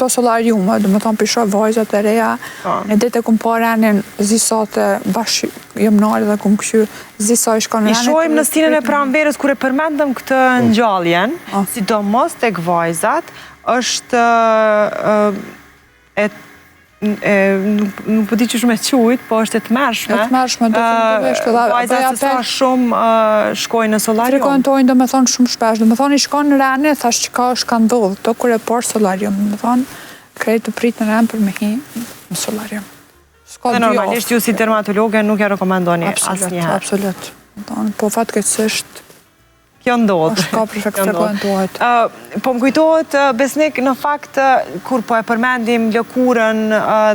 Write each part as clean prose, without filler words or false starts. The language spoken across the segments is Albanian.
këto solariume, dhe më thonë pisho vajzat e reja, në ditë e kumë po renin zisate jëmnare dhe kumë këshy zisa i shkon renin. I shojmë në stinën e pranverës, kure përmendëm këtë ngjalljen, sidomos tek vajzat, është nuk po di që shumë e qujtë, po është e të mërshme. E të mërshme, definitivisht. Vajzat se sa shumë shkojnë në solarium. Frekuentojnë, dhe me thonë, shumë shpesh. Dhe me thonë, i shkojnë në reni, thash që ka është kanë ndodhë. To kure por solarium, dhe me thonë, krejtë të pritë në reni për me hi në solarium. Dhe normalisht ju si dermatologe nuk ja rekomendoni asë njëherë. Absolut. Po fatkeqësisht kjo ndodhë. është ka perfekt frekuentohet. Po më kujtohet, Besnik, në fakt, kur po e përmendim lëkurën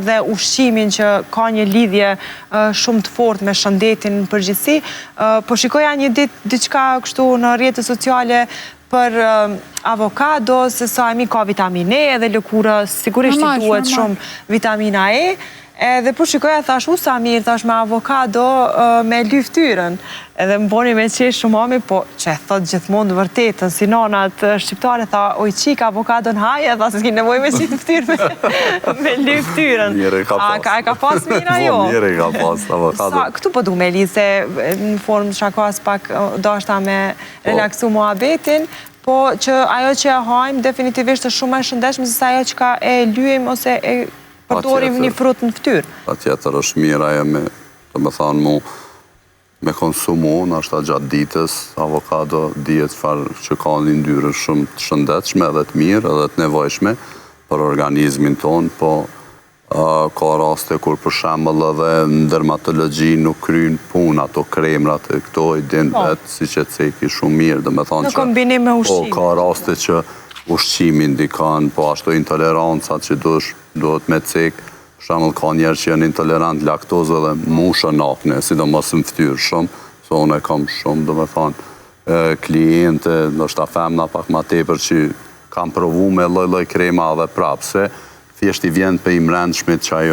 dhe ushqimin që ka një lidhje shumë të fortë me shëndetin në përgjithësi, po shikoja një diçka kështu në rrjetet sociale për avokado, se sa emi ka vitamine E dhe lëkura sigurisht i duhet shumë vitamina E, edhe po shikoja thash sa mirë, thash me avokado me ly ftyrën. Edhe më boni me qesh shumë ami, po që e thot gjithmonë në vërtetën, si nanat shqiptare, tha, oj qik, avokadon haje, tha se s'ki nevoj me qitë ftyrë me ly ftyrën. Njëre ka pas. A ka pas mira jo? Njëre ka pas, avokado. Këtu po du me li, se në formë shakas pak dashta me relaksu muhabetin, po që ajo që e hajmë definitivisht është shumë e shëndeshme, se ajo që ka e lyim ose e përdorim një frut në ftyrë. Pa tjetër është mira e me, të me thanë mu, me konsumu, në ashta gjatë ditës, avokado dihet farë që ka një ndyrë shumë të shëndetshme edhe të mirë edhe të nevojshme për organizmin tonë, po ka raste kur për shembull edhe në dermatologji nuk kryen punë ato kremrat e këto i din vetë si që ceki shumë mirë, dhe me thonë që... Në kombinim me ushqimin. Po, ka raste që ushqimin dikan, po ashtu intolerancat që duhet me cekë, shembull ka njerë që janë intolerant laktozë dhe mushën akne, sidomos në ftyrë shumë, se unë e kam shumë, dhe me thonë, kliente, ndoshta femna pak ma tepër që kam provu me lloj krema dhe prapë, se thjesht i vjen për i mrendshmit që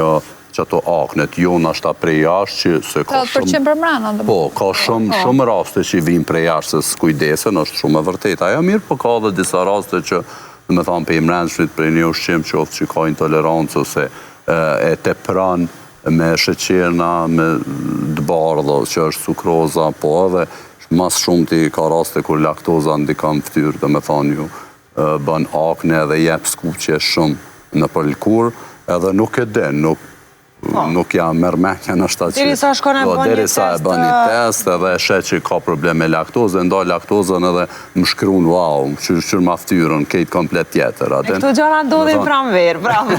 ato aknet, jo ndoshta prej jashtë që se ka shumë... 30% për mrena. Po, ka shumë raste që i vinë prej jashtë se s'kujdesen, është shumë e vërtet. Ajo mirë, po ka dhe disa raste që, dhe me thonë, për i mrendshmit prej një ushqim që oftë që ka intolerancë ose e te pranë me sheqerna, me dbardho, që është sukroza, po edhe mas shumë ti ka raste kur laktoza ndikan ftyrë, dhe me thonë ju bën akne dhe jep skuqje shumë në përlkur, edhe nuk e den, nuk jam mërmekja në shtatë që... Derisa shkon e bën një test, edhe e shet që ka problem me laktozë, ndaj laktozën edhe më shkruan, wow, qërë ma ftyrën, kejtë komplet tjetër. E këto gjana ndodhin pranverë, bravo.